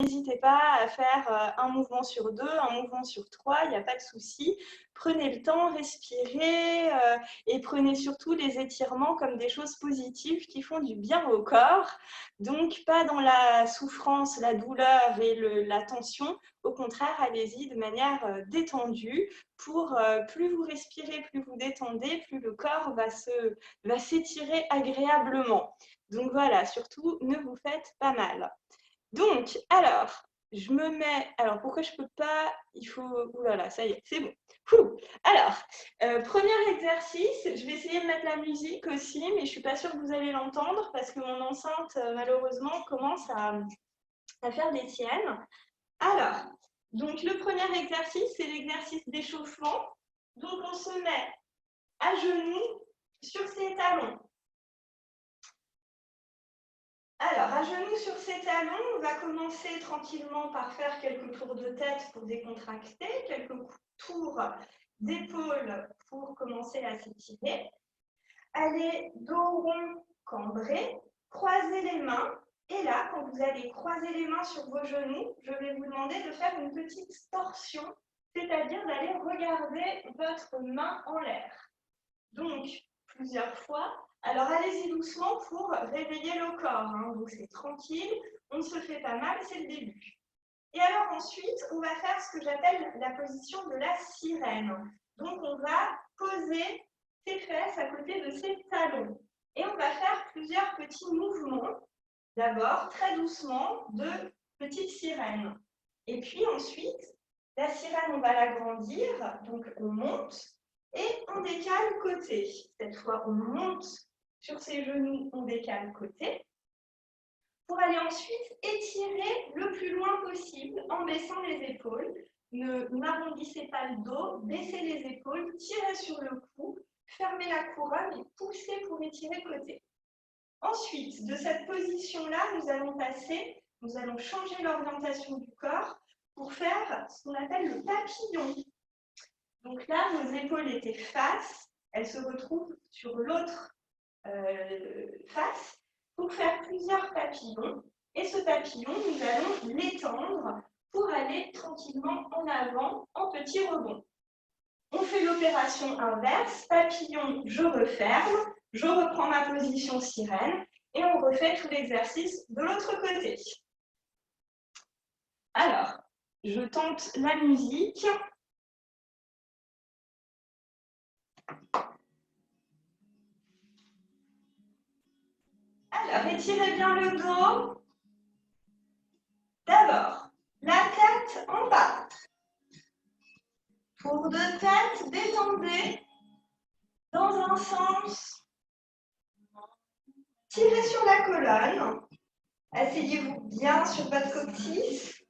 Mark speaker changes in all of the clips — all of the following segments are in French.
Speaker 1: n'hésitez pas à faire un mouvement sur 2, un mouvement sur 3, il n'y a pas de souci. Prenez le temps, respirez et prenez surtout les étirements comme des choses positives qui font du bien au corps. Donc, pas dans la souffrance, la douleur et la tension. Au contraire, allez-y de manière détendue. Plus vous respirez, plus vous détendez, plus le corps va s'étirer agréablement. Donc voilà, surtout, ne vous faites pas mal. Donc, alors, je me mets... Alors, pourquoi je ne peux pas... Il faut... Ouh là là, ça y est, c'est bon. Alors, premier exercice, je vais essayer de mettre la musique aussi, mais je ne suis pas sûre que vous allez l'entendre parce que mon enceinte, malheureusement, commence à faire des siennes. Alors, donc le premier exercice, c'est l'exercice d'échauffement. Donc, on se met à genoux sur ses talons. Alors, à genoux sur ses talons, on va commencer tranquillement par faire quelques tours de tête pour décontracter, quelques tours d'épaule pour commencer à s'étirer. Allez dos rond, cambré, croisez les mains. Et là, quand vous allez croiser les mains sur vos genoux, je vais vous demander de faire une petite torsion, c'est-à-dire d'aller regarder votre main en l'air. Donc, plusieurs fois. Alors, allez-y doucement pour réveiller le corps. Donc, c'est tranquille, on ne se fait pas mal, c'est le début. Et alors ensuite, on va faire ce que j'appelle la position de la sirène. Donc, on va poser ses fesses à côté de ses talons. Et on va faire plusieurs petits mouvements. D'abord, très doucement, de petite sirène. Et puis ensuite, la sirène, on va l'agrandir. Donc, on monte. Et on décale côté. Cette fois, on monte sur ses genoux, on décale côté. Pour aller ensuite étirer le plus loin possible en baissant les épaules. N'arrondissez pas le dos, baissez les épaules, tirez sur le cou, fermez la couronne et poussez pour étirer côté. Ensuite, de cette position-là, nous allons changer l'orientation du corps pour faire ce qu'on appelle le papillon. Donc là, nos épaules étaient face, elles se retrouvent sur l'autre face pour faire plusieurs papillons. Et ce papillon, nous allons l'étendre pour aller tranquillement en avant en petits rebonds. On fait l'opération inverse, papillon, je referme, je reprends ma position sirène et on refait tout l'exercice de l'autre côté. Alors, je tente la musique. Alors, étirez bien le dos. D'abord, la tête en bas. Tour de tête, détendez dans un sens. Tirez sur la colonne. Asseyez-vous bien sur votre coccyx.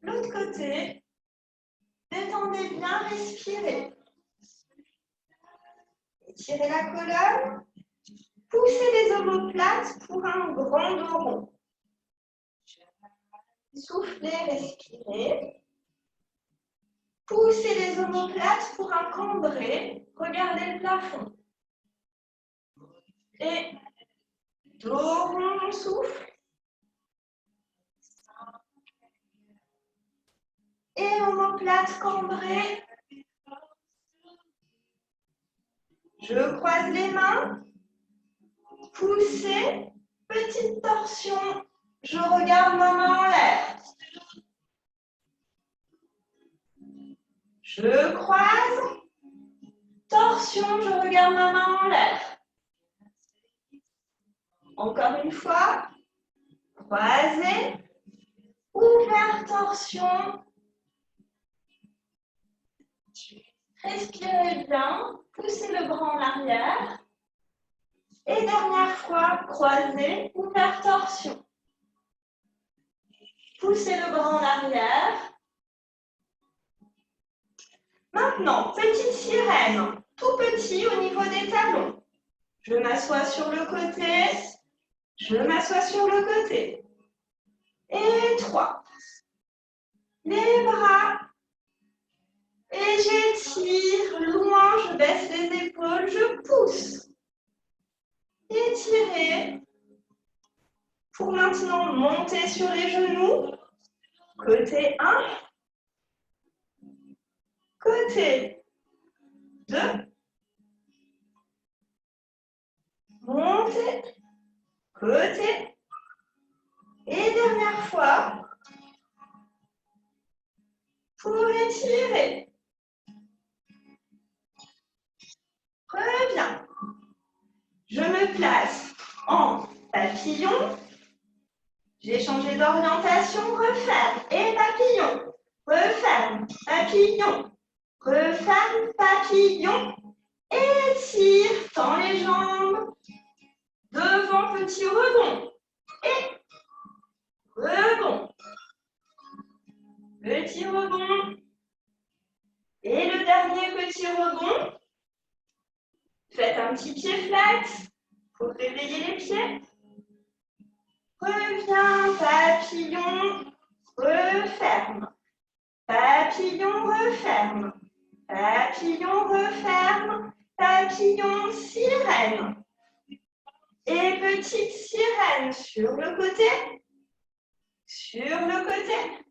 Speaker 1: L'autre côté, détendez bien, respirez. Étirez la colonne. Poussez les omoplates pour un grand dos rond. Soufflez, respirez. Poussez les omoplates pour un cambré. Regardez le plafond. Et dos rond, on souffle. Et omoplate cambrée. Je croise les mains. Poussez. Petite torsion. Je regarde ma main en l'air. Je croise. Torsion, je regarde ma main en l'air. Encore une fois. Croisez. Ouvert, torsion. Respirez bien. Poussez le bras en arrière. Et dernière fois, croisez. Ouvert, torsion. Poussez le bras en arrière. Maintenant, petite sirène, tout petit au niveau des talons. Je m'assois sur le côté, je m'assois sur le côté. Et 3. Les bras. Et j'étire loin, je baisse les épaules, je pousse. Étirez. Pour maintenant monter sur les genoux. Côté 1. Côté 2. Montez. Côté. Et dernière fois. Pour étirer. Reviens. Je me place en papillon. J'ai changé d'orientation. Referme. Et papillon. Referme. Papillon. Referme. Papillon. Étire. Tends les jambes. Devant, petit rebond. Et rebond. Petit rebond. Et le dernier petit rebond. Faites un petit pied flat pour réveiller les pieds. Reviens, papillon, referme. Papillon, referme. Papillon, referme. Papillon, sirène. Et petite sirène sur le côté. Sur le côté.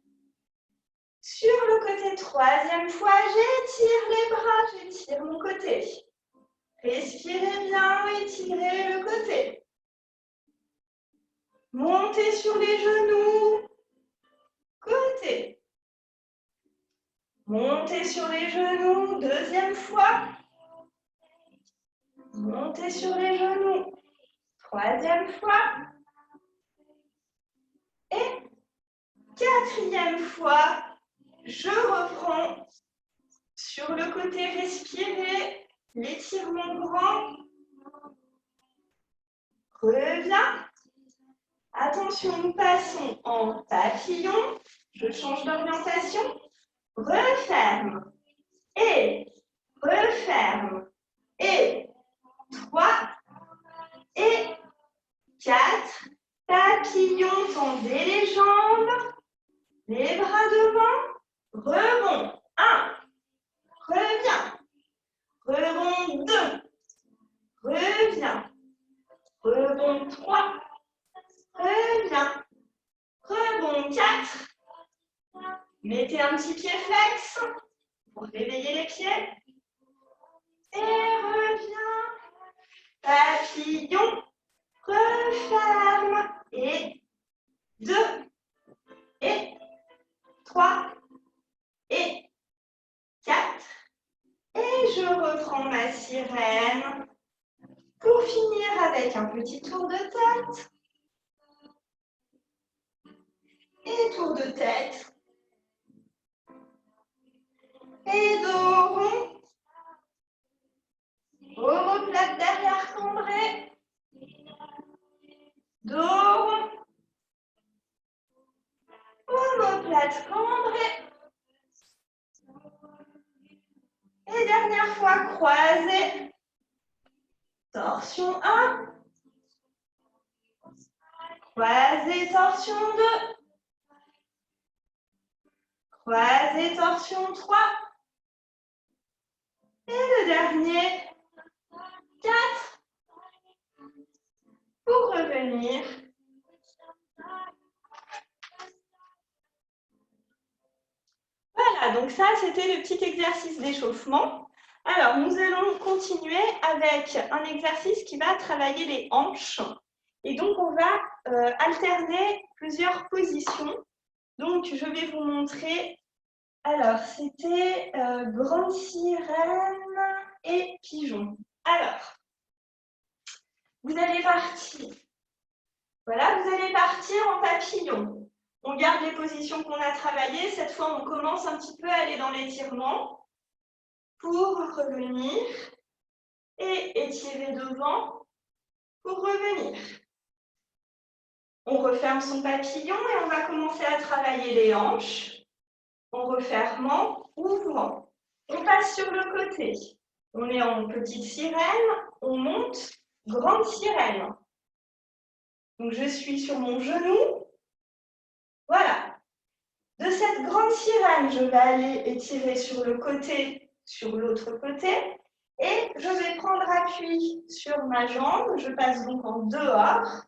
Speaker 1: Sur le côté, troisième fois, j'étire les bras, j'étire mon côté. Respirez bien, étirez le côté. Montez sur les genoux. Côté. Montez sur les genoux, deuxième fois. Montez sur les genoux, troisième fois. Et quatrième fois, je reprends sur le côté, respirez, l'étirement grand. Reviens. Attention, nous passons en papillon. Je change d'orientation. Referme. Et referme. Et 3. Et 4. Papillon, tendez les jambes. Les bras devant. Rebond. 1. Reviens. Rebond 2. Reviens. Rebond 3. Reviens. Rebond 4. Mettez un petit pied flex pour réveiller les pieds. Et reviens. Papillon. Referme. Et 2. Et 3. Et 4. Et je reprends ma sirène pour finir avec un petit tour de tête. Et tour de tête. Et dos rond. Omoplate derrière cambré. Dos rond. Omoplate cambré. Et dernière fois, croisé. Torsion 1. Croisé, torsion 2. Croisé, torsion 3. Et le dernier, 4. Pour revenir. Voilà, donc ça, c'était le petit exercice d'échauffement. Alors, nous allons continuer avec un exercice qui va travailler les hanches. Et donc, on va alterner plusieurs positions. Donc, je vais vous montrer. Alors, c'était grande sirène et pigeon. Alors, vous allez partir. Voilà, vous allez partir en papillon. On garde les positions qu'on a travaillées. Cette fois, on commence un petit peu à aller dans l'étirement pour revenir et étirer devant pour revenir. On referme son papillon et on va commencer à travailler les hanches en refermant, ouvrant. On passe sur le côté. On est en petite sirène, on monte, grande sirène. Donc, je suis sur mon genou. Voilà. De cette grande sirène, je vais aller étirer sur le côté, sur l'autre côté. Et je vais prendre appui sur ma jambe. Je passe donc en dehors.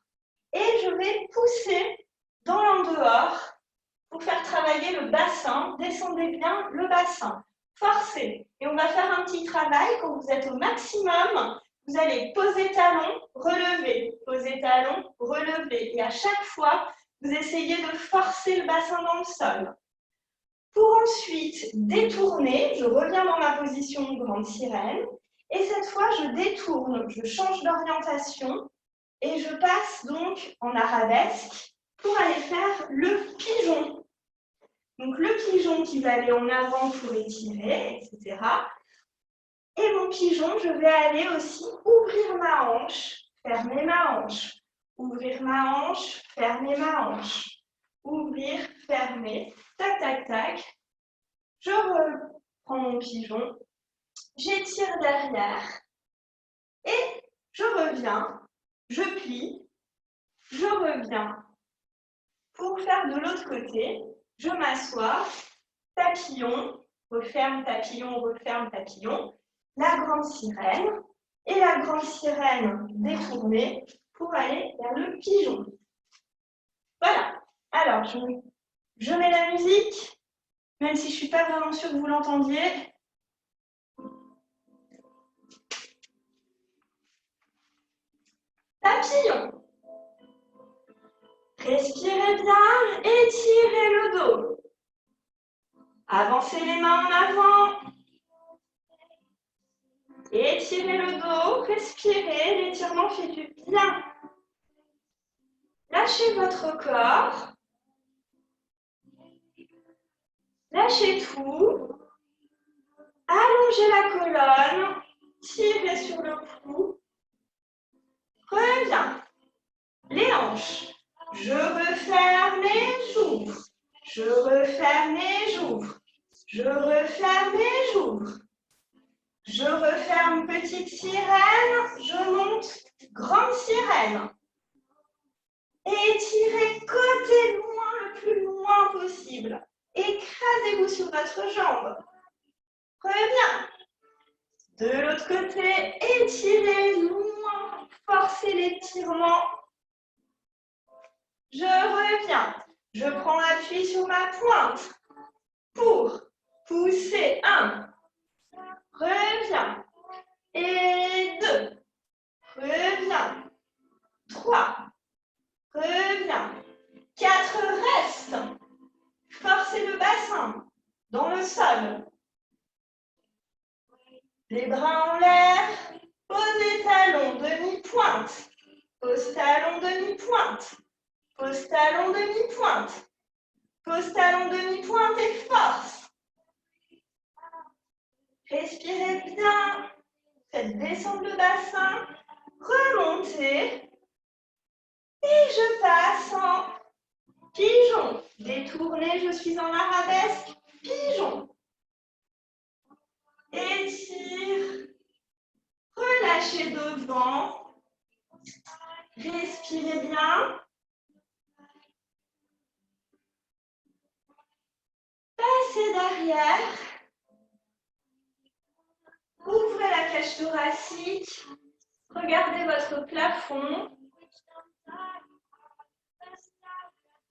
Speaker 1: Et je vais pousser dans l'en dehors pour faire travailler le bassin, descendez bien le bassin. Forcez. Et on va faire un petit travail. Quand vous êtes au maximum, vous allez poser talon, relever, poser talon, relever. Et à chaque fois, vous essayez de forcer le bassin dans le sol. Pour ensuite détourner, je reviens dans ma position grande sirène. Et cette fois, je détourne, je change d'orientation et je passe donc en arabesque pour aller faire le pigeon. Donc le pigeon qui va aller en avant pour étirer, etc. Et mon pigeon, je vais aller aussi ouvrir ma hanche, fermer ma hanche. Ouvrir ma hanche, fermer ma hanche. Ouvrir, fermer, tac, tac, tac. Je reprends mon pigeon, j'étire derrière et je reviens, je plie, je reviens. Pour faire de l'autre côté, je m'assois, papillon, referme, papillon, la grande sirène et la grande sirène détournée pour aller vers le pigeon. Voilà. Alors, je mets la musique, même si je ne suis pas vraiment sûre que vous l'entendiez. Papillon. Respirez bien, étirez le dos. Avancez les mains en avant. Étirez le dos, respirez, l'étirement fait du bien. Lâchez votre corps. Lâchez tout. Allongez la colonne. Tirez sur le cou. Reviens. Les hanches. Je referme et j'ouvre. Je referme et j'ouvre. Je referme et j'ouvre. Je referme petite sirène. Je monte grande sirène. Étirez côté loin le plus loin possible. Écrasez-vous sur votre jambe. Reviens. De l'autre côté, étirez loin. Forcez l'étirement. Je reviens. Je prends appui sur ma pointe pour pousser. 1. Reviens. Et 2. Reviens. 3. Reviens. 4. Reste. Forcez le bassin dans le sol. Les bras en l'air. Posez talon, demi-pointe. Pose talon, demi-pointe. Pose talon, demi-pointe. Pose talon, demi-pointe et force. Respirez bien. Faites descendre le bassin. Remontez. Et je passe en pigeon. Détournez, je suis en arabesque. Pigeon. Étire. Relâchez devant. Respirez bien. Passez derrière. Ouvrez la cage thoracique. Regardez votre plafond.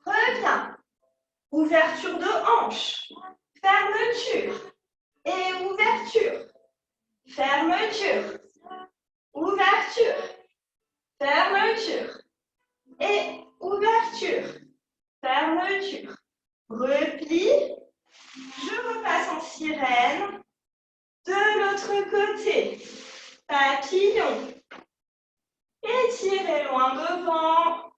Speaker 1: Reviens. Ouverture de hanche. Fermeture. Et ouverture. Fermeture. Ouverture. Fermeture. Et ouverture. Fermeture. Repli. Je repasse en sirène. De l'autre côté. Papillon. Étirez loin devant.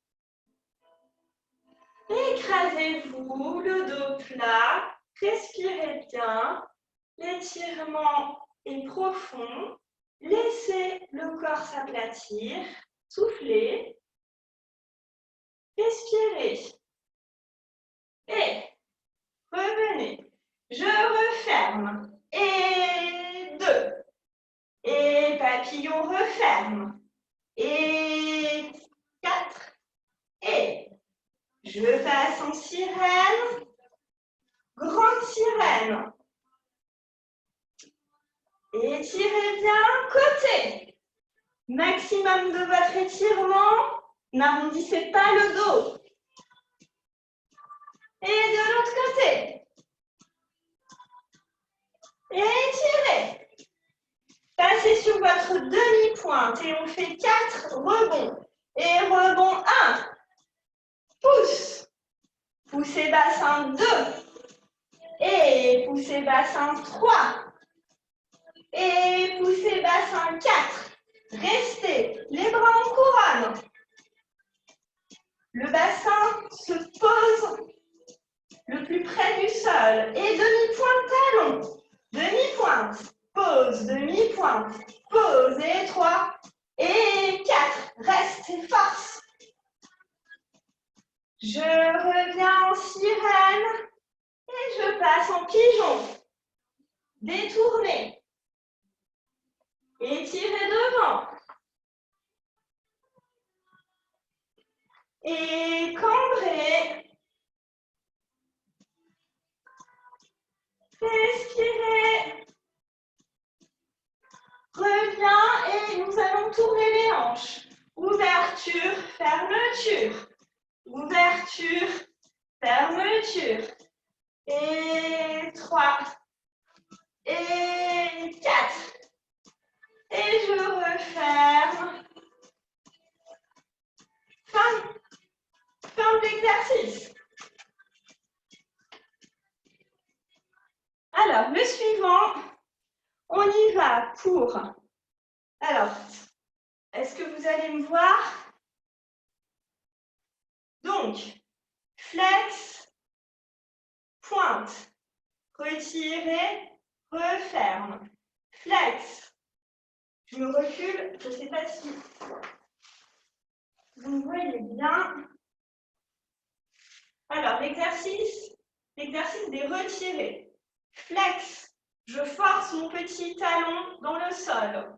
Speaker 1: Écrasez-vous, le dos plat. Respirez bien. L'étirement est profond. Laissez le corps s'aplatir. Soufflez. Respirez. Et revenez. Je referme. Et 2. Et papillon referme. Et 4. Et je passe en sirène. Grande sirène. Étirez bien côté. Maximum de votre étirement. N'arrondissez pas le dos. Et de l'autre côté. rebond. Et rebond 1. Pousse. Poussez bassin 2. Et poussez bassin 3. Et poussez bassin 4. Restez les bras en couronne. Le bassin se pose le plus près du sol. Et demi-pointe talon. Demi-pointe. Pose, demi-pointe. Pose et 3. Et 4. Reste et force. Je reviens en sirène. Et je passe en pigeon. Détournez. Étirez devant. Et cambrez. Respirez. Reviens et nous allons tourner les hanches. Ouverture, fermeture. Ouverture, fermeture. Et 3. Et 4. Et je referme. Fin de l'exercice. Alors, le suivant, on y va pour... Alors, est-ce que vous allez me voir? Donc, flex, pointe, retirez, referme. Flex, je me recule, je ne sais pas si vous me voyez bien. Alors, l'exercice des retirés. Flex, je force mon petit talon dans le sol.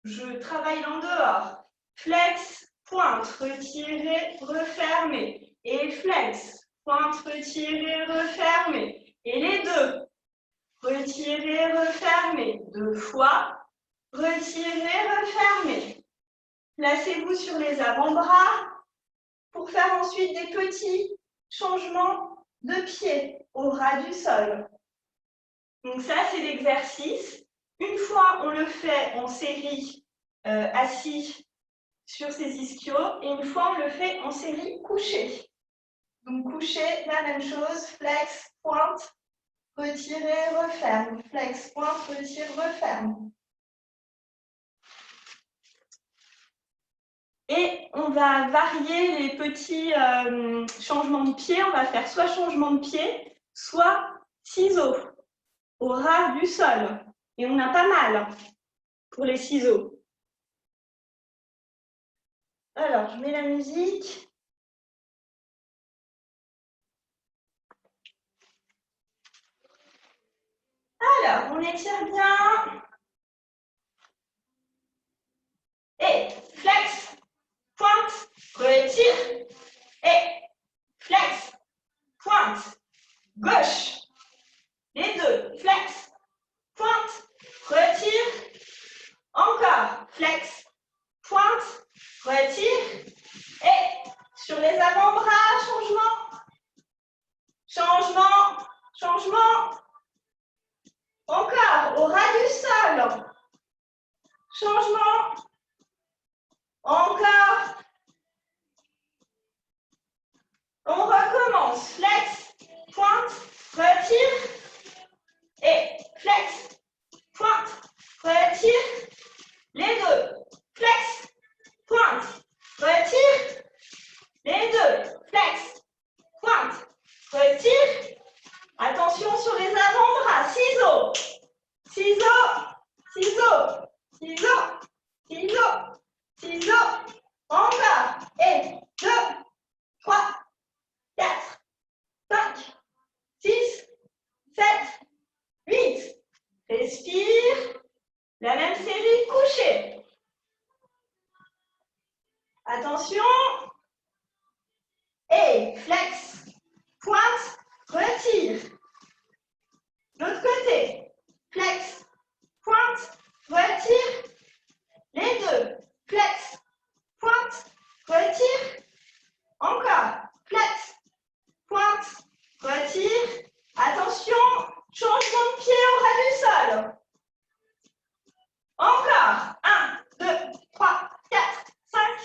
Speaker 1: Je travaille en dehors. Flex, pointe, retirez, refermez. Et flex, pointe, retirez, refermez. Et les deux. Retirez, refermez. 2 fois. Retirez, refermez. Placez-vous sur les avant-bras pour faire ensuite des petits changements de pied au ras du sol. Donc ça, c'est l'exercice. Une fois, on le fait en série assis sur ses ischios et une fois, on le fait en série couché. Donc couché, la même chose, flex, pointe, retirer, referme. Flex, pointe, retire, referme. Et on va varier les petits changements de pied. On va faire soit changement de pied, soit ciseaux au ras du sol. Et on a pas mal pour les ciseaux. Alors, je mets la musique. Alors, on étire bien. Et flex, pointe, retire. Et flex, pointe, gauche. Les deux, flex, pointe, retire. Encore, flex, pointe, retire. Et sur les avant-bras, changement. Changement, changement. Encore, au ras du sol. Changement. Encore. On recommence. Flex, pointe, retire. Et flex, pointe, retire. Les deux. Flex, pointe, retire. Les deux. Flex, pointe, retire. Attention sur les avant-bras. Ciseaux. Ciseaux. Ciseaux. Ciseaux. Ciseaux. Ciseaux. Encore. Et 2, 3, 4, 5, 6, 7, 8. Respire. La même série couchée. Attention. Et flex. Pointe. Retire. L'autre côté. Flex. Pointe. Retire. Les deux. Flex. Pointe. Retire. Encore. Flex. Pointe. Retire. Attention. Changement de pied au ras du sol. Encore. 1, 2, 3, 4, 5,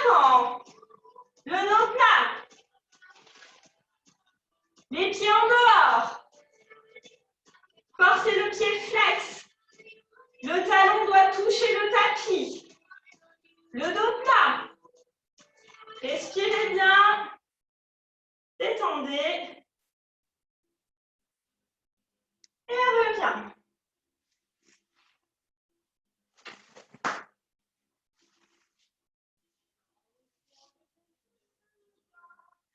Speaker 1: avant. Le dos plat. Les pieds en dehors. Forcez le pied flex. Le talon doit toucher le tapis. Le dos plat. Respirez bien. Détendez. Et on revient.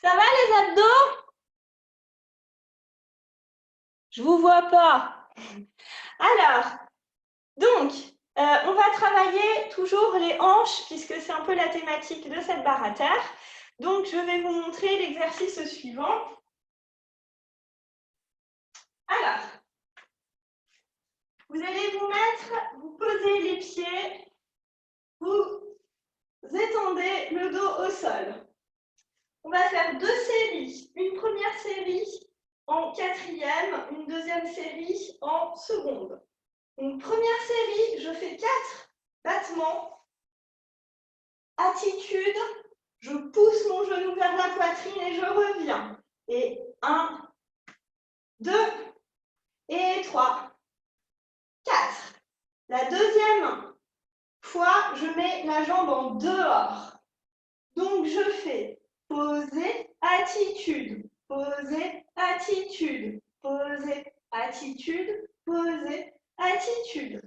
Speaker 1: Ça va les abdos? Je vous vois pas. Alors, donc, on va travailler toujours les hanches puisque c'est un peu la thématique de cette barre à terre. Donc, je vais vous montrer l'exercice suivant. Alors, vous allez vous posez les pieds, vous étendez le dos au sol. On va faire 2 séries. Une première série en 4e, une deuxième série en seconde. Donc, première série, je fais 4 battements. Attitude, je pousse mon genou vers la poitrine et je reviens. Et 1, 2 et 3, 4. La deuxième fois, je mets la jambe en dehors. Donc, je fais poser, attitude, poser, attitude, poser, attitude, poser, attitude.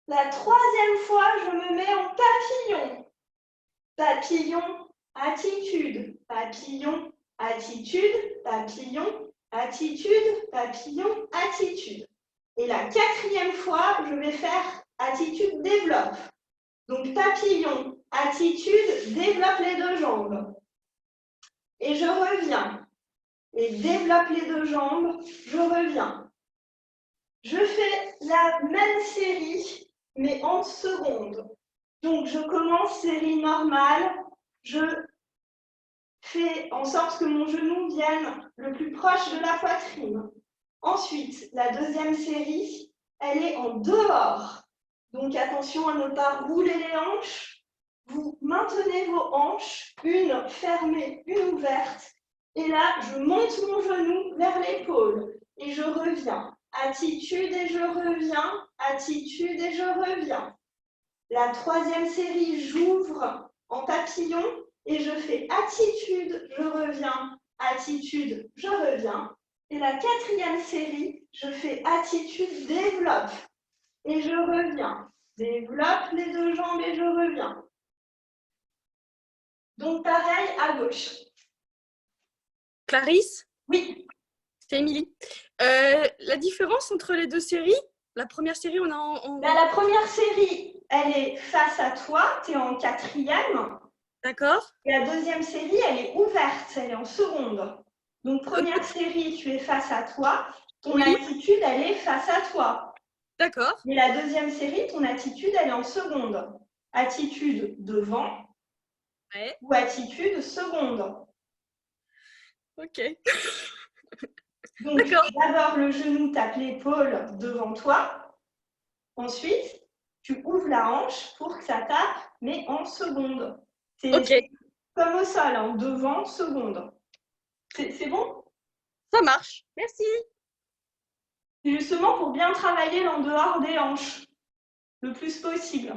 Speaker 1: La troisième fois, je me mets en papillon. Papillon, attitude, papillon, attitude, papillon, attitude, papillon, attitude. Et la quatrième fois, je vais faire attitude développe. Donc papillon, attitude, développe les 2 jambes. Et je reviens. Et développe les 2 jambes, je reviens. Je fais la même série, mais en seconde. Donc, je commence série normale. Je fais en sorte que mon genou vienne le plus proche de la poitrine. Ensuite, la deuxième série, elle est en dehors. Donc, attention à ne pas rouler les hanches. Vous maintenez vos hanches, une fermée, une ouverte. Et là, je monte mon genou vers l'épaule et je reviens. Attitude et je reviens. Attitude et je reviens. La troisième série, j'ouvre en papillon et je fais attitude, je reviens. Attitude, je reviens. Et la quatrième série, je fais attitude, développe et je reviens. Développe les 2 jambes et je reviens. Donc, pareil à gauche.
Speaker 2: Clarisse?
Speaker 1: Oui.
Speaker 2: C'est Émilie. La différence entre les 2 séries, la première série, on a
Speaker 1: La première série, elle est face à toi, tu es en 4e.
Speaker 2: D'accord.
Speaker 1: Et la deuxième série, elle est ouverte, elle est en seconde. Donc, première série, tu es face à toi, ton attitude, elle est face à toi.
Speaker 2: D'accord.
Speaker 1: Et la deuxième série, ton attitude, elle est en seconde. Attitude devant ou attitude seconde.
Speaker 2: Ok.
Speaker 1: Donc, d'abord, le genou tape l'épaule devant toi. Ensuite, tu ouvres la hanche pour que ça tape, mais en seconde. C'est comme au sol, en devant, seconde. C'est bon?
Speaker 2: Ça marche. Merci.
Speaker 1: C'est justement pour bien travailler l'en dehors des hanches, le plus possible.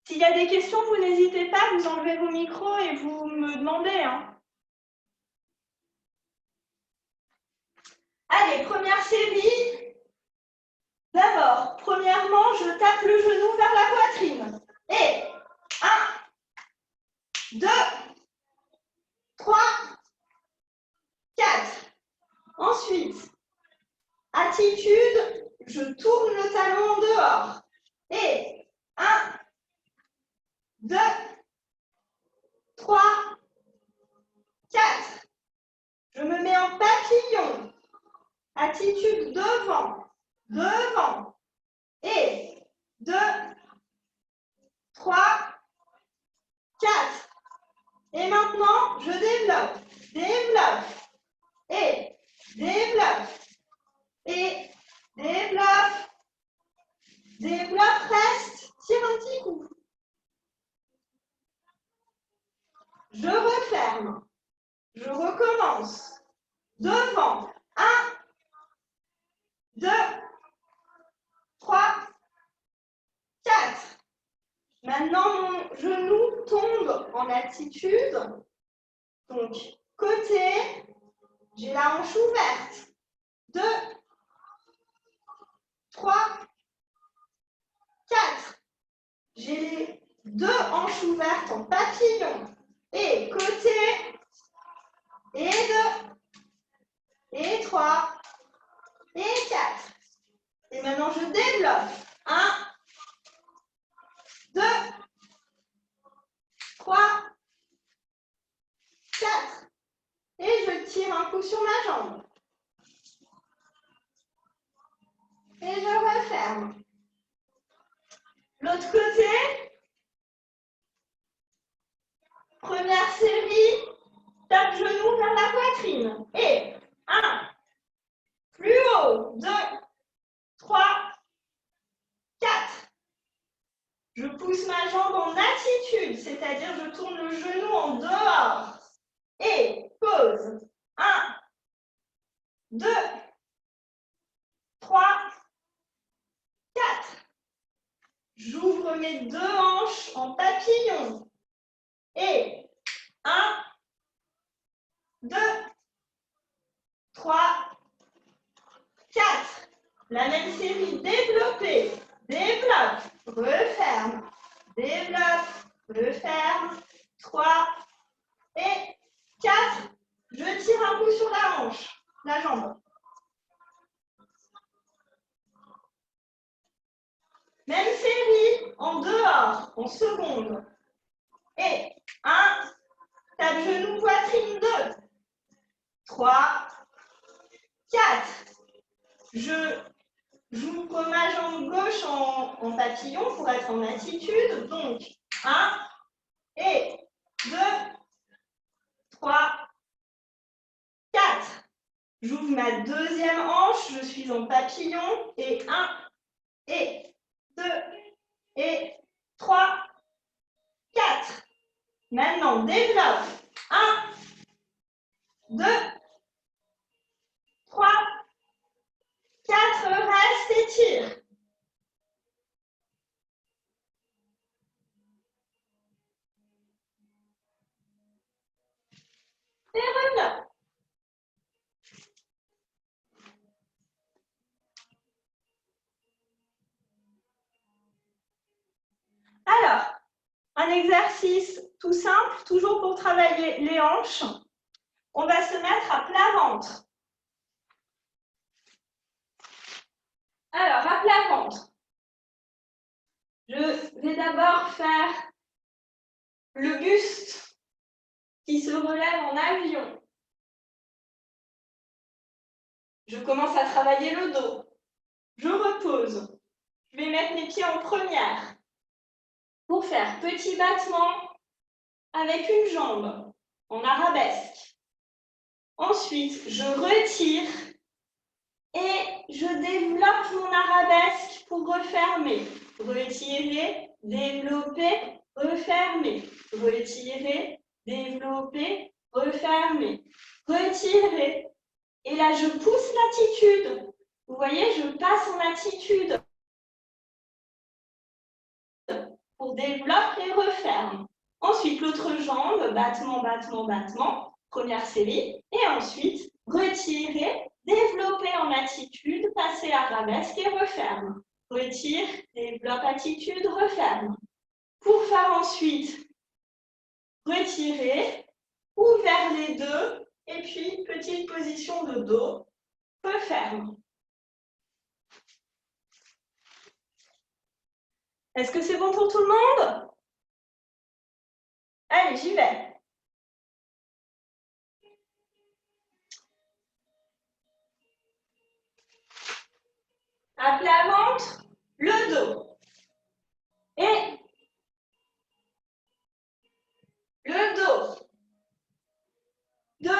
Speaker 1: S'il y a des questions, vous n'hésitez pas, vous enlevez vos micros et vous me demandez. Hein. Allez, première série. D'abord, premièrement, je tape le genou vers la poitrine. Et 1, 2, 3, 4. Ensuite, attitude, je tourne le talon en dehors. Et 1, 2, 3, 4. Je me mets en papillon. Attitude devant, devant. Et 2, 3, 4. Et maintenant, je développe, développe. Et développe. Et développe. Développe, reste. Tire un petit coup. je referme, je recommence. Devant, 1, 2, 3, 4. Maintenant, mon genou tombe en attitude. Donc, côté, j'ai la hanche ouverte. 2, 3, 4. J'ai les deux hanches ouvertes en papillon. Et côté, et 2, et 3, et 4. Et maintenant, je développe. 1, 2, 3, 4. Et je tire un coup sur ma jambe. Et je referme. L'autre côté. Première série. Tape genou vers la poitrine. Et 1. Plus haut. 2, 3, 4. Je pousse ma jambe en attitude, c'est-à-dire je tourne le genou en dehors. Et pause. 1, 2, 3, 4. J'ouvre mes deux hanches en papillon. Et 1, 2, 3, 4. La même série, développée. Développe, referme. Développe, referme. 3 et 4. Je tire un coup sur la hanche, la jambe. Même série, en dehors, en seconde. Et 1, tape genou, poitrine, 2, 3, 4. J'ouvre ma jambe gauche en papillon pour être en attitude. Donc, 1 et 2, 3, 4. J'ouvre ma deuxième hanche, je suis en papillon. Et 1 et 2 et 3, 4. Maintenant, développe. 1, 2, 3, 4. Reste et tire. Et reviens. Alors, un exercice tout simple, toujours pour travailler les hanches. On va se mettre à plat ventre. Alors, à plat ventre, je vais d'abord faire le buste qui se relève en avion. Je commence à travailler le dos. Je repose. Je vais mettre mes pieds en première pour faire petit battement avec une jambe en arabesque. Ensuite, je retire et je développe mon arabesque pour refermer. Retirer, développer, refermer. Retirer, développer, refermer. Retirer. Et là, je pousse l'attitude. Vous voyez, je passe en attitude pour développer et referme. Ensuite, l'autre jambe, battement, battement, battement. Première série. Et ensuite, retirer, développer en attitude, passer arabesque et referme. Retire, développe attitude, referme. Pour faire ensuite retirer, ouvert les deux, et puis petite position de dos, referme. Est-ce que c'est bon pour tout le monde? Allez, j'y vais. À plat ventre, le dos. Et le dos. 2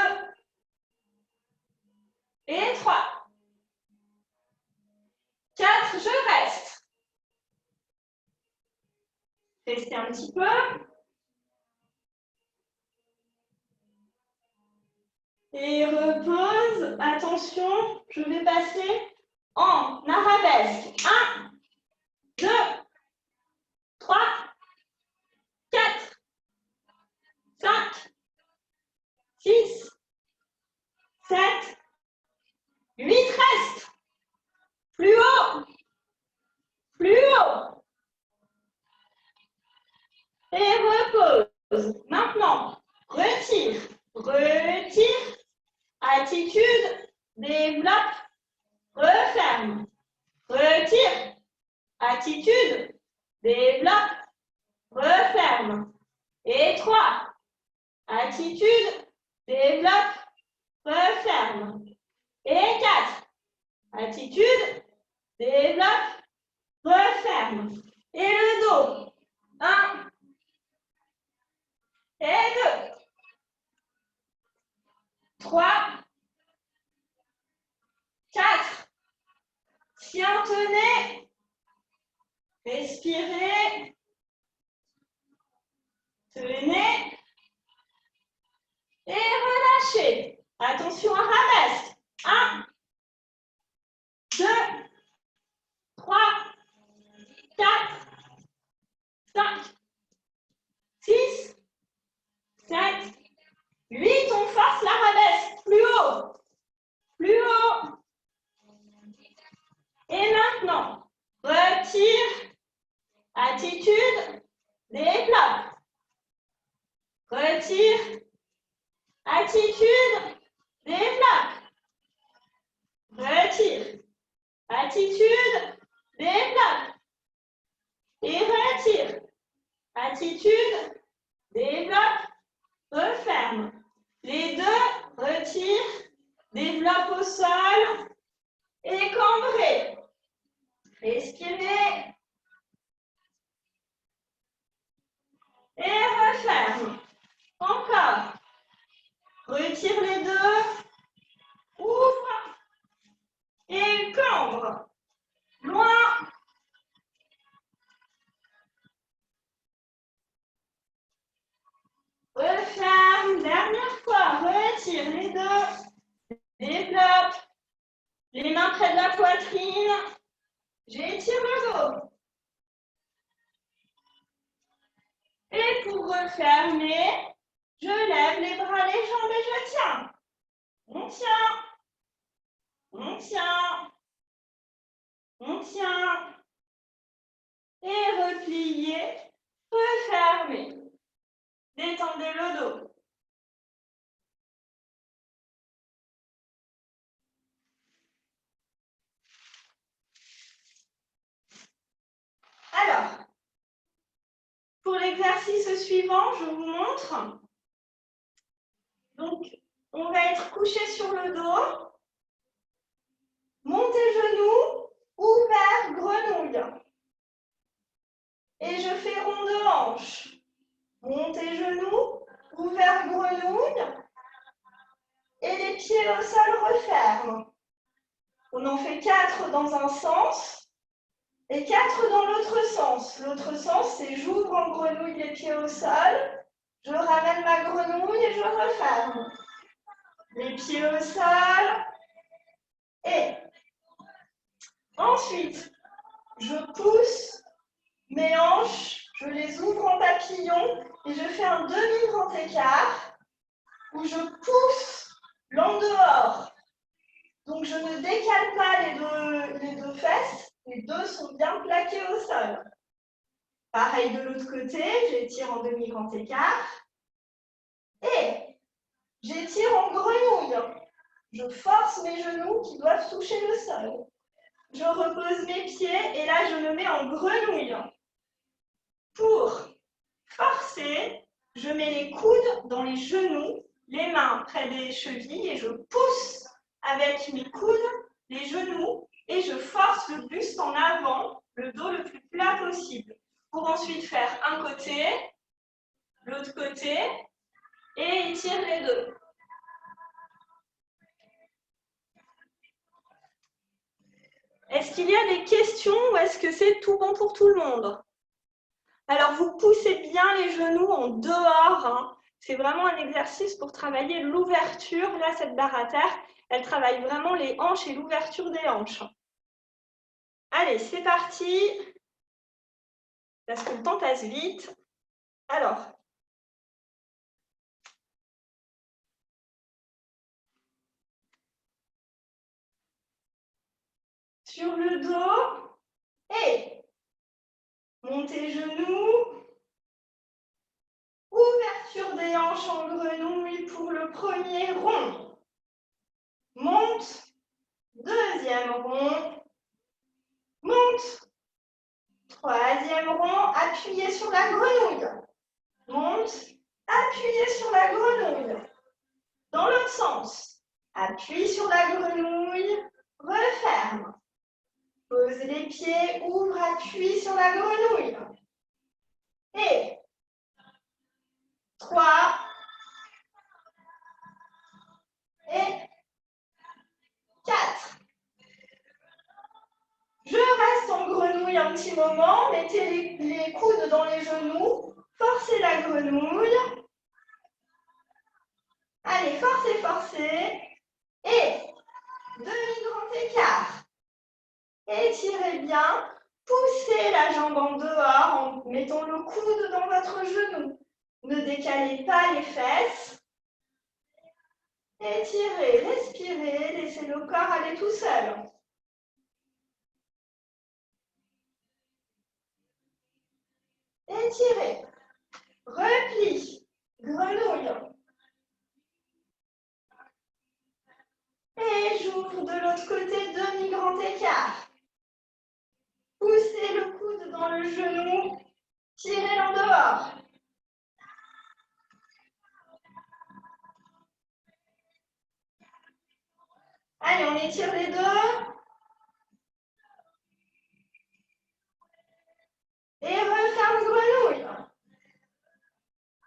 Speaker 1: et 3. 4, je reste. Restez un petit peu. Et repose. Attention, je vais passer en arabesque. 1, 2, 3, 4, 5, 6, 7, 8. Reste. Plus haut. Plus haut. Et repose. Maintenant, retire. Retire. Attitude. Développe. Referme. Retire. Attitude. Développe. Referme. Et 3. Attitude. Développe. Referme. Et 4. Attitude. Développe. Referme. Et le dos. 1. Et 2. 3. 4. Tiens, tenez. Respirez. Tenez. Et relâchez. Attention à arabesque. 1, 2, 3, 4, 5, 6, 7, 8. On force l'arabesque. Plus haut. Plus haut. Et maintenant, retire. Attitude. Développe. Retire. Attitude. Développe. Retire. Attitude. Développe. Et retire. Attitude. Développe. Referme. Les deux. Retire. Développe au sol. Et cambrez. Respirez. Et referme. Encore. Retire les deux. Ouvre. Et cambre. Loin. Referme. Dernière fois. Retire les deux. Développe. Les mains près de la poitrine. J'étire le dos. Et pour refermer, je lève les bras, les jambes et je tiens. On tient. On tient. On tient. Et repliez. Refermez. Détendez le dos. Alors, pour l'exercice suivant, je vous montre. Donc, on va être couché sur le dos. Montez genoux, ouvert, grenouille. Et je fais rond de hanche. Montez genoux, ouvert, grenouille. Et les pieds au sol referment. On en fait 4 dans un sens. Et 4 dans l'autre sens. L'autre sens, c'est j'ouvre en grenouille les pieds au sol, je ramène ma grenouille et je referme. Les pieds au sol. Et ensuite, je pousse mes hanches, je les ouvre en papillon et je fais un demi-grand écart où je pousse l'en dehors. Donc, je ne décale pas les deux fesses. Les deux sont bien plaqués au sol. Pareil de l'autre côté, j'étire en demi-grand écart. Et j'étire en grenouille. Je force mes genoux qui doivent toucher le sol. Je repose mes pieds et là, je me mets en grenouille. Pour forcer, je mets les coudes dans les genoux, les mains près des chevilles et je pousse avec mes coudes les genoux et je force le buste en avant, le dos le plus plat possible. Pour ensuite faire un côté, l'autre côté et étire les deux. Est-ce qu'il y a des questions ou est-ce que c'est tout bon pour tout le monde? Alors, vous poussez bien les genoux en dehors. Hein. C'est vraiment un exercice pour travailler l'ouverture. Là, cette barre à terre, elle travaille vraiment les hanches et l'ouverture des hanches. Allez, c'est parti. Parce que le temps passe vite. Alors, sur le dos, et montez genoux, ouverture des hanches en grenouille pour le premier rond. Monte, deuxième rond, monte, troisième rond, appuyez sur la grenouille. Monte, appuyez sur la grenouille. Dans l'autre sens, appuie sur la grenouille, referme. Pose les pieds, ouvre, appuie sur la grenouille. Et 3 et 4. Je reste en grenouille un petit moment, mettez les coudes dans les genoux, forcez la grenouille. Allez, forcez, forcez. Et demi-grand écart. Étirez bien, poussez la jambe en dehors en mettant le coude dans votre genou. Ne décalez pas les fesses. Étirez, respirez, laissez le corps aller tout seul. Étirez, repli, grenouille. Et j'ouvre de l'autre côté, demi-grand écart. Poussez le coude dans le genou, tirez en dehors. Allez, on étire les deux. Et referme grenouille.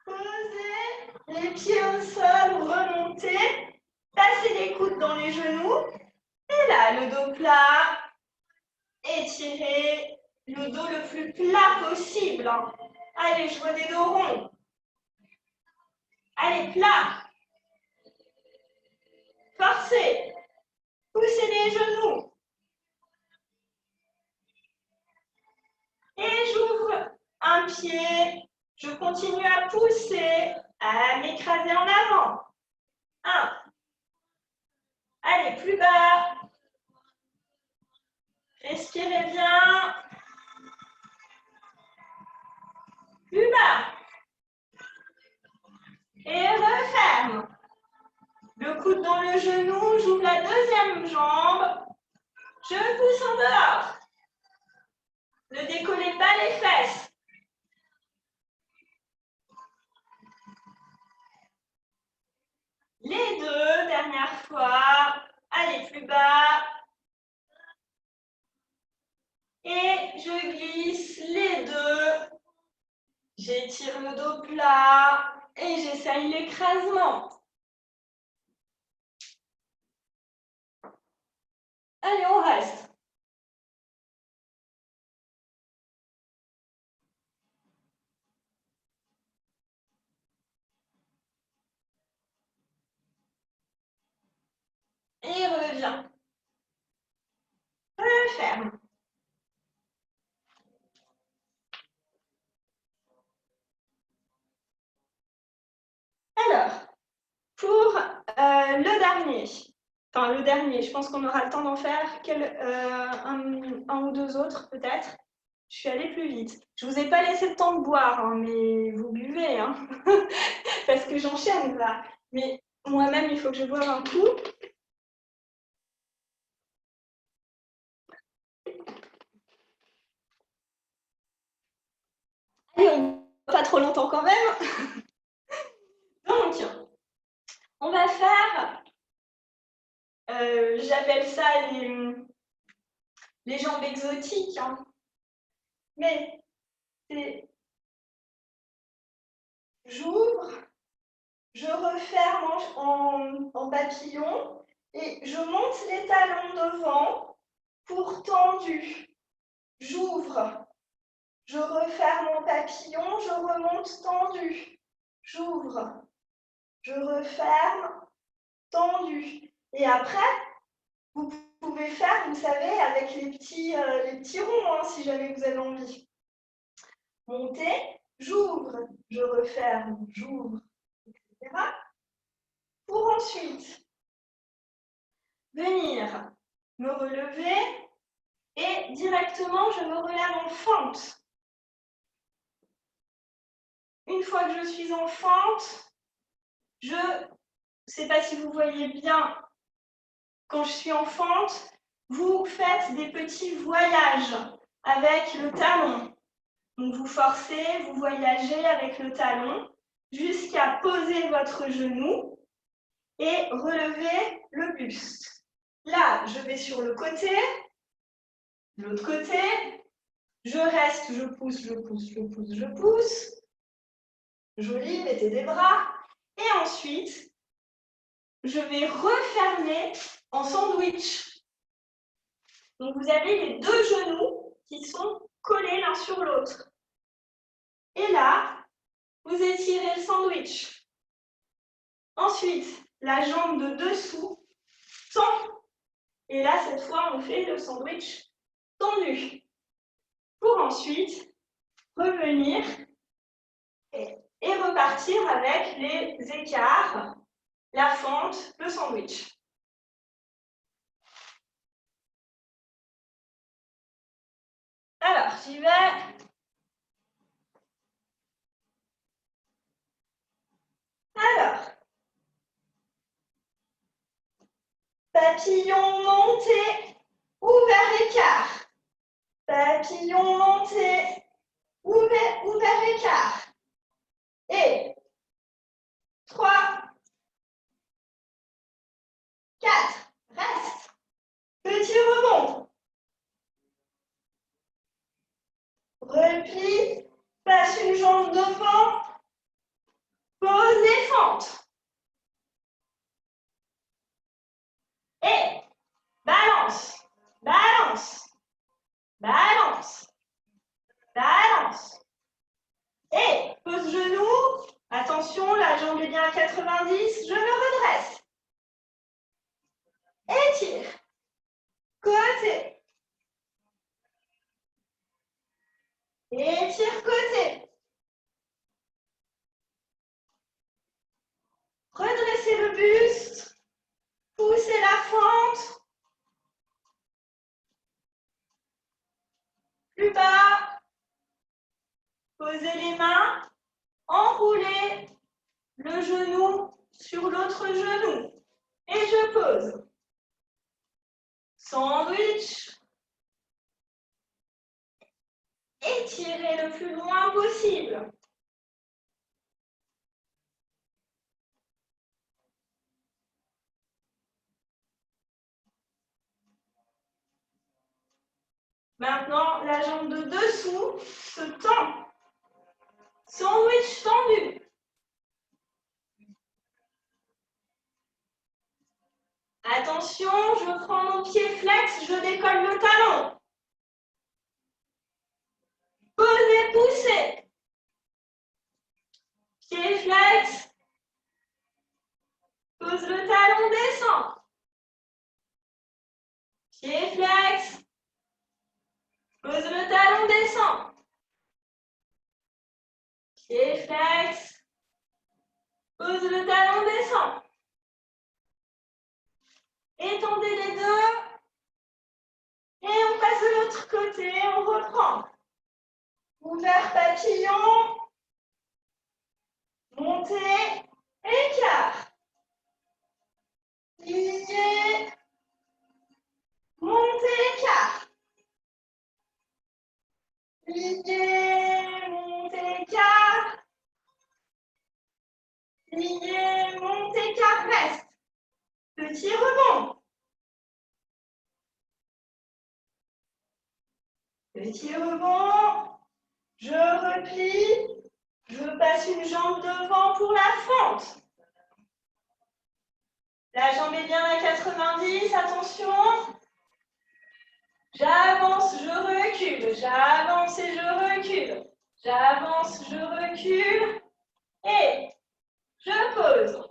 Speaker 1: Posez les pieds au sol, remontez. Passez les coudes dans les genoux. Et là, le dos plat. Étirez le dos le plus plat possible. Allez, je vois des dos ronds. Allez, plat. Forcez. Poussez les genoux. Et j'ouvre un pied. Je continue à pousser, à m'écraser en avant. 1. Allez, plus bas. Respirez bien. Plus bas. Et referme. Le coude dans le genou, j'ouvre la deuxième jambe. Je pousse en dehors. Ne décollez pas les fesses. Les deux, dernière fois. Allez, plus bas. Et je glisse les deux. J'étire le dos plat et j'essaye l'écrasement. Allez, on reste. Et reviens. Referme. Alors, pour le dernier, je pense qu'on aura le temps d'en faire un ou deux autres peut-être. Je suis allée plus vite. Je ne vous ai pas laissé le temps de boire, hein, mais vous buvez, hein, parce que j'enchaîne là. Mais moi-même, il faut que je boive un coup. Allez, on ne va pas trop longtemps quand même. Donc, on va faire, j'appelle ça les jambes exotiques, hein. Mais c'est j'ouvre, je referme en papillon et je monte les talons devant pour tendu. J'ouvre, je referme en papillon, je remonte tendu. J'ouvre, je referme, tendu. Et après, vous pouvez faire, vous savez, avec les petits ronds, hein, si jamais vous avez envie. Monter, j'ouvre, je referme, j'ouvre, etc. Pour ensuite venir me relever et directement, je me relève en fente. Une fois que je suis en fente, je ne sais pas si vous voyez bien, quand je suis en fente, vous faites des petits voyages avec le talon. Donc vous forcez, vous voyagez avec le talon jusqu'à poser votre genou et relever le buste. Là, je vais sur le côté, l'autre côté, je reste, je pousse, je pousse, je pousse, je pousse. Joli, mettez des bras. Et ensuite, je vais refermer en sandwich. Donc vous avez les deux genoux qui sont collés l'un sur l'autre. Et là, vous étirez le sandwich. Ensuite, la jambe de dessous tend. Et là, cette fois, on fait le sandwich tendu. Pour ensuite revenir et repartir avec les écarts, la fente, le sandwich. Alors, j'y vais. Alors, papillon monté, ouvert écart. Papillon monté, ouvert écart. Et 3, 4, reste. Petit rebond. Repli, passe une jambe devant, pose et fente. Et balance, balance, balance, balance. Et pose genou, attention, la jambe est bien à 90, je me redresse. Étire, côté. Étire, côté. Redressez le buste, poussez la fente. Plus bas, posez les mains, enroulez le genou sur l'autre genou. Et je pose. Sandwich. Étirez le plus loin possible. Maintenant, la jambe de dessous se tend. Sandwich tendu. Attention, je prends mon pied flex, je décolle le talon. Posez, poussez. Pied flex. Pose le talon, descend. Pied flex. Pose le talon, descend. Pied flex. Pose le talon, descend. Étendez les deux. Et on passe de l'autre côté, on reprend. Ouvert papillon. Montée, écart. Plié. Montée, écart. Plié, montée, écart. Plié, montée, écart, reste. Petit rebond. Petit rebond. Je replie. Je passe une jambe devant pour la fente. La jambe est bien à 90, attention. J'avance, je recule. J'avance et je recule. J'avance, je recule. Et je pose.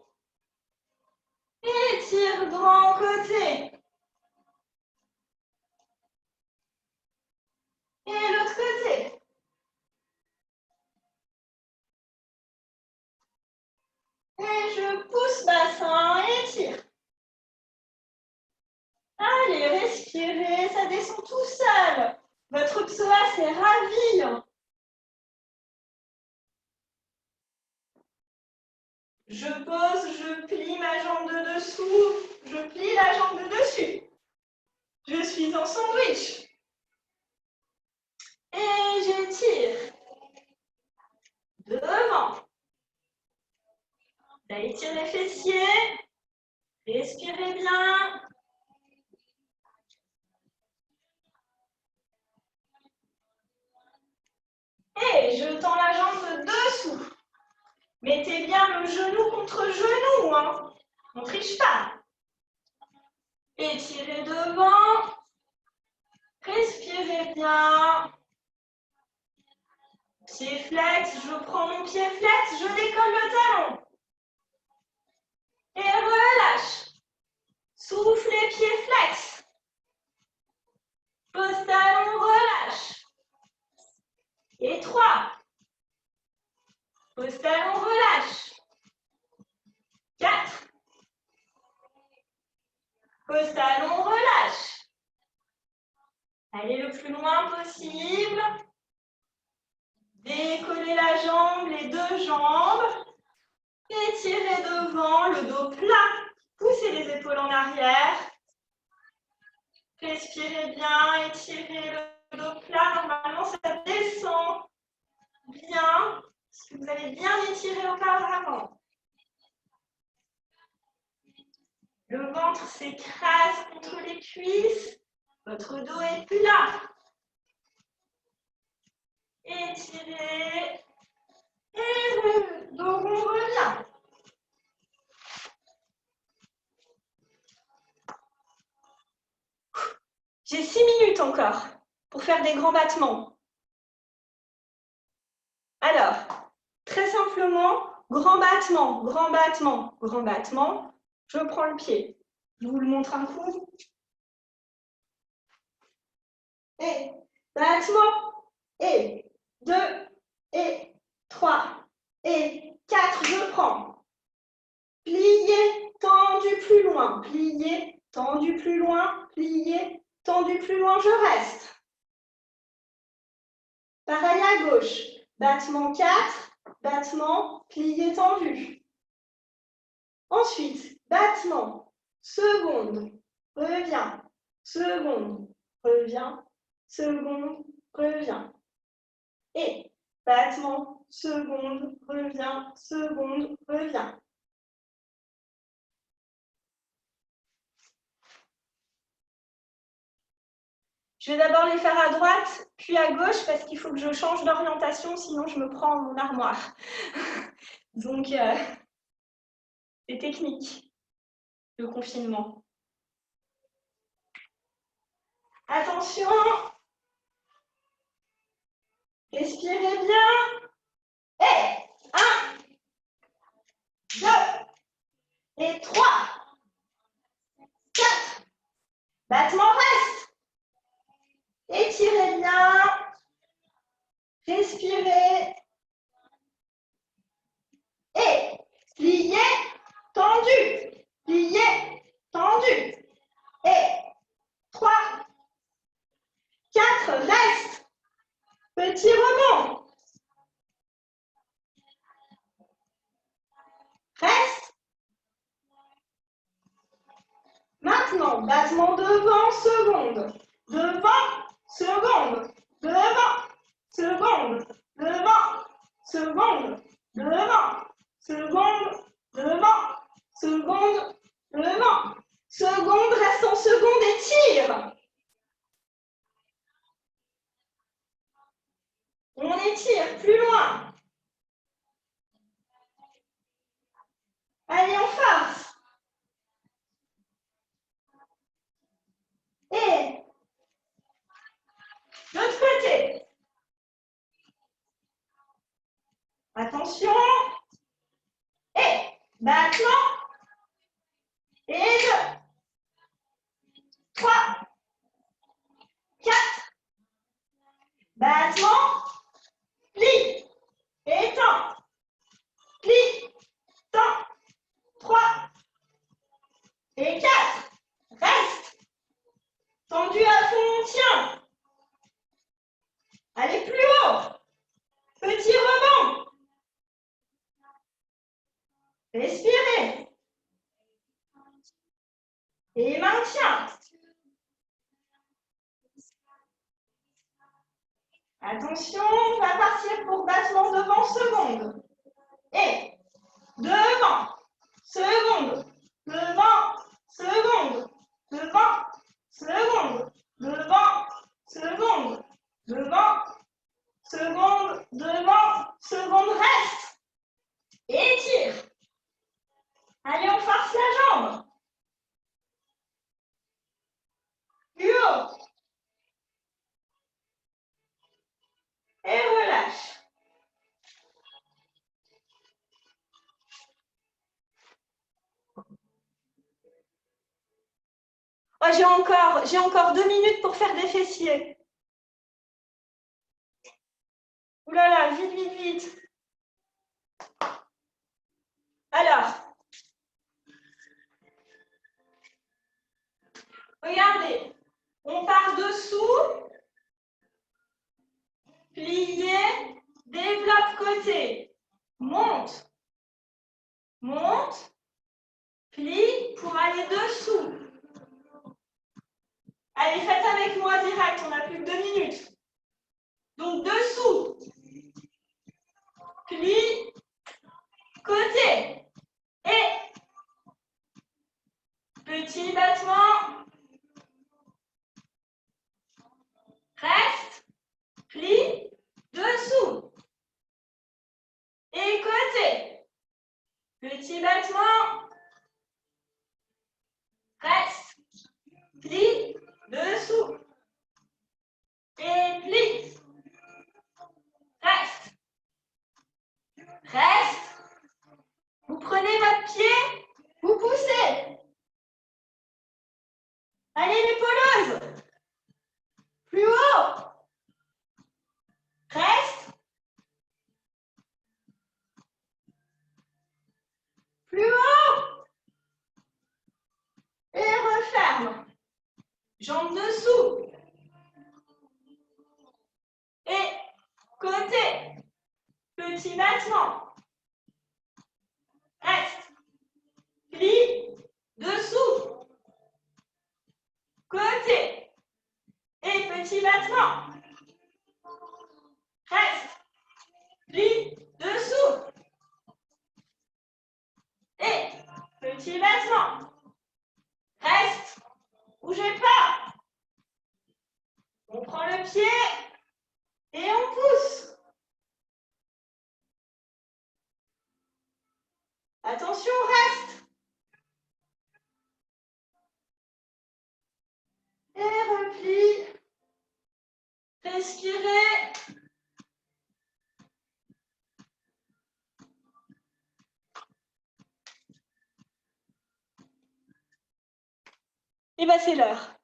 Speaker 1: je pousse bassin, étire. Allez, respirez, ça descend tout seul. Votre psoas est ravi. Je pose, je plie ma jambe de dessous, je plie la jambe de dessus. Je suis en sandwich. Et j'étire. Devant. Étire les fessiers. Respirez bien. Et je tends la jambe de dessous. Mettez bien le genou contre genou. Hein. On ne triche pas. Étirez devant. Respirez bien. Pied flex, je prends mon pied flex, je décolle le talon. Et relâche. Soufflez, pied flex. Pose talon, relâche. Et 3. Pose talon, relâche. 4. Pose talon, relâche. Allez le plus loin possible. Décollez la jambe, les deux jambes. Étirez devant, le dos plat. Poussez les épaules en arrière. Respirez bien, étirez le dos plat. Normalement, ça descend bien. Parce que vous avez bien étiré auparavant. Le ventre s'écrase contre les cuisses. Votre dos est plat. Étirez. Et le dos rond revient. J'ai 6 minutes encore pour faire des grands battements. Alors, très simplement, grand battement, grand battement, grand battement. Je prends le pied. Je vous le montre un coup. Et battement. Et 2, et 3, et 4. Je prends. Plié, tendu plus loin. Plié, tendu plus loin. Plié, tendu plus loin. Je reste. Pareil à gauche. Battement 4, battement, plié, tendu. Ensuite, battement, seconde, revient, seconde, revient, seconde, revient. Et battement, seconde, revient, seconde, revient. Je vais d'abord les faire à droite, puis à gauche, parce qu'il faut que je change d'orientation, sinon je me prends mon armoire. Donc, c'est technique, le confinement. Attention, respirez bien. Et 1, 2, et 3, 4. Battement reste. Étirez bien. Respirez. Et pliez, tendu. Pliez, tendu. Et 3, 4, reste. Petit rebond. Reste. Maintenant, battement devant, seconde. Devant, seconde. Devant, seconde. Devant, seconde. Devant, seconde. Devant, seconde. Devant. Seconde, reste en seconde et tire. On étire plus loin. Allez, en force. Et l'autre côté. Attention. Et battement. Et 2, 3, 4. Battement. Plie. Et tend. Plie. Tend. Respirez. Et maintien. Attention, on va partir pour battement devant, seconde. Et devant, seconde, devant, seconde, devant, seconde, devant, seconde, devant, seconde, devant, seconde, reste. Étire. Allez, on force la jambe. Plus haut. Et relâche. Oh, j'ai encore 2 minutes pour faire des fessiers. Ouh là là, vite, vite, vite. Alors, regardez, on part dessous, plié, développe côté, monte, monte, plie pour aller dessous. Allez, faites avec moi direct, on n'a plus que 2 minutes. Donc, dessous, plie, côté, et petit battement, reste, plie, dessous, et côté, petit battement, reste, plie, dessous, et plie, reste, reste, vous prenez votre pied, vous poussez, allez l'épauleuse, plus haut, reste, plus haut, et referme, jambes dessous, et côté, petit battement, reste, plie, dessous, côté, et petit battement, reste, plie, dessous, et petit battement, reste, bougez pas, on prend le pied et on pousse. Attention, reste. Et replie. Respirez. Et bien, c'est l'heure.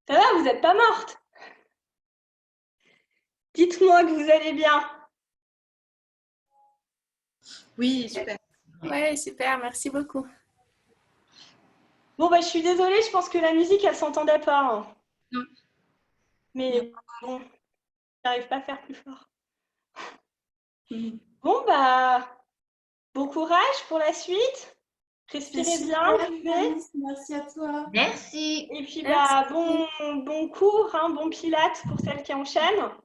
Speaker 1: Ça va, vous n'êtes pas morte? Dites-moi que vous allez bien.
Speaker 3: Oui, super.
Speaker 2: Ouais, super, merci beaucoup.
Speaker 1: Bon, bah, je suis désolée, je pense que la musique, elle ne s'entendait pas. Hein.
Speaker 3: Non.
Speaker 1: Mais bon, j'arrive pas à faire plus fort. Bon, bah, bon courage pour la suite. Respirez bien, buvez.
Speaker 3: Merci à toi.
Speaker 4: Merci.
Speaker 1: Et puis, bah, bon cours, hein, bon pilates pour celles qui enchaînent.